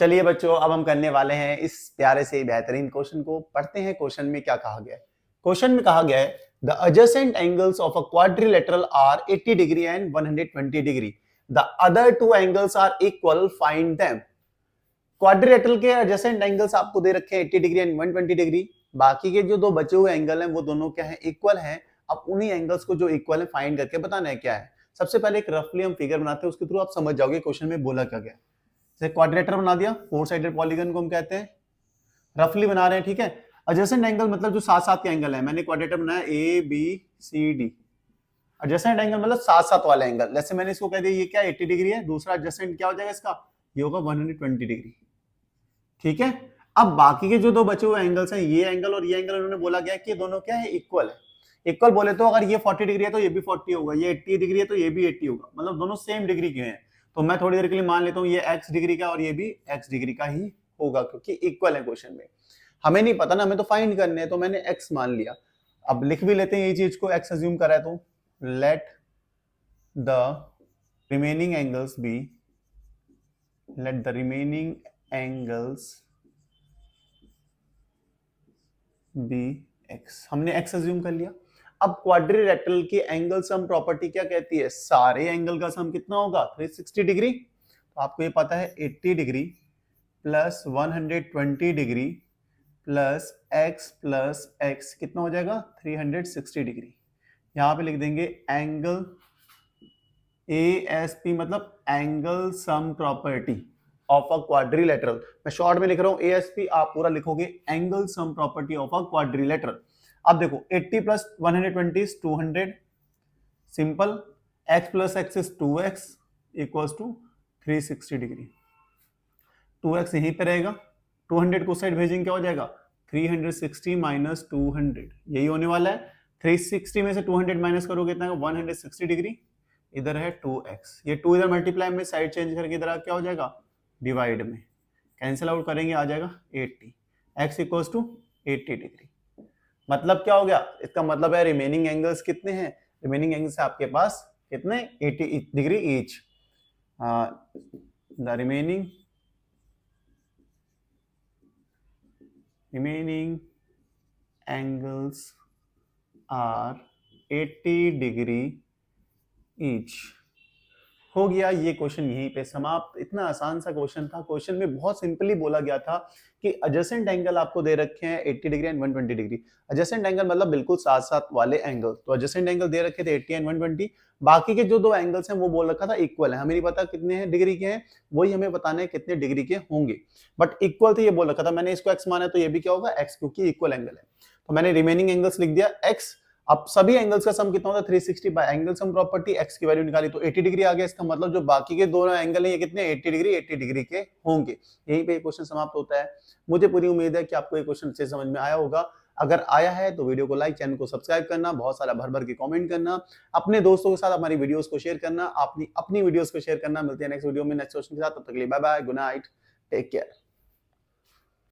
चलिए बच्चों, अब हम करने वाले हैं इस प्यारे से बेहतरीन क्वेश्चन को। पढ़ते हैं क्वेश्चन में क्या कहा गया है। क्वेश्चन में कहा गया है the adjacent angles of a quadrilateral are 80 degree and 120 degree, the other two angles are equal, find them. Quadrilateral के एडजेसेंट एंगल्स आपको दे रखे हैं 80 डिग्री एंड 120 डिग्री। बाकी के जो दो बचे हुए एंगल हैं वो दोनों क्या है, इक्वल हैं। अब उन्हीं एंगल्स को जो इक्वल है फाइंड करके बताना है क्या है। सबसे पहले एक रफली हम फिगर बनाते हैं, उसके थ्रू आप समझ जाओगे क्वेश्चन में बोला क्या गया। जैसे क्वाड्रिलेटरल बना दिया, फोर साइडेड पॉलीगन को हम कहते हैं, रफली बना रहे हैं, ठीक है। एडजेसेंट एंगल मतलब जो साथ साथ के एंगल है, मैंने क्वाड्रिलेटरल बनाया A B C D. Adjacent angle मतलब साथ साथ वाला एंगल। जैसे मैंने इसको कह दिया ये क्या 80 डिग्री है, दूसरा एडजेसेंट क्या हो जाएगा इसका, ये होगा 120 डिग्री, ठीक है। अब बाकी के जो दो बचे हुए एंगल्स हैं, ये एंगल और ये एंगल, उन्होंने बोला गया कि ये दोनों क्या है, इक्वल है। इक्वल बोले तो अगर ये 40 डिग्री है तो ये भी 40 होगा, ये 80 डिग्री है तो ये भी 80 होगा, मतलब दोनों सेम डिग्री के हैं। तो मैं थोड़ी देर के लिए मान लेता हूँ ये x डिग्री का और ये भी x डिग्री का ही होगा, क्योंकि इक्वल है क्वेश्चन में। हमें नहीं पता ना, हमें तो फाइंड करने हैं, तो मैंने x मान लिया। अब लिख भी लेते हैं ये चीज को, x अज्यूम करा है तो let the remaining angles be, let the remaining angles be x। हमने x अज्यूम कर लिया। अब क्वाड्रिलेटरल की एंगल सम प्रॉपर्टी क्या कहती है, सारे एंगल का सम कितना होगा, 360 डिग्री। तो आपको ये पता है 80 degree plus 120 degree plus x कितना हो जाएगा, 360 डिग्री। यहां पे लिख देंगे एंगल ASP, मतलब angle sum property of a quadrilateral. मैं शॉर्ट में लिख रहा हूं ASP, आप पूरा लिखोगे angle sum property of a quadrilateral. अब देखो 80 plus 120 is 200, simple. x plus x is 2x equals to 360 degree. 2x यहीं पे रहेगा, 200 को साइड भेजेंगे क्या हो जाएगा, 360 माइनस 200, यही होने वाला है। 360 में से 200 माइनस करोगे इतना 160 डिग्री, इधर है 2x, ये 2 इधर मल्टीप्लाई में साइड चेंज करके इधर क्या हो जाएगा, डिवाइड में कैंसिल आउट करेंगे, आ जाएगा 80, x इक्वल्स टू 80 डिग्री। मतलब क्या हो गया, इसका मतलब है रिमेनिंग एंगल्स कितने हैं, रिमेनिंग एंगल्स आपके पास कितने, 80 degree each. The remaining angles are 80 degree each. हो गया ये क्वेश्चन यहीं पे समाप्त। इतना आसान सा क्वेश्चन था। क्वेश्चन में बहुत सिंपली बोला गया था कि एडजेसेंट एंगल आपको दे रखे हैं 80 degree and 120 degree. Adjacent angle मतलब बिल्कुल साथ साथ वाले एंगल। तो एडजेसेंट एंगल दे रखे थे 80 एंड 120, बाकी के जो दो एंगल्स हैं वो बोल रखा था इक्वल है। हमें नहीं पता कितने हैं डिग्री के हैं, वही हमें बताना है कितने डिग्री के होंगे, बट इक्वल थे ये बोल रखा था। मैंने इसको x माना तो ये भी क्या होगा x, क्योंकि इक्वल एंगल है। तो मैंने रिमेनिंग एंगल्स लिख दिया x। अब सभी एंगल्स का सम कितना होता है, 360 bye angle sum property x की वैल्यू निकाली तो 80 डिग्री आ गया। इसका मतलब जो बाकी के दोनों एंगल हैं ये कितने, 80 डिग्री के होंगे। यहीं पे क्वेश्चन समाप्त होता है। मुझे पूरी उम्मीद है कि आपको ये क्वेश्चन अच्छे समझ में आया होगा। अगर आया है तो वीडियो को लाइक, चैनल को सब्सक्राइब करना, बहुत सारा भर भर के कमेंट करना, अपने दोस्तों के साथ हमारी वीडियोस को शेयर करना, अपनी वीडियोस को शेयर करना। मिलते हैं नेक्स्ट वीडियो में नेक्स्ट क्वेश्चन के साथ, तब तक के लिए bye bye, good night, take care.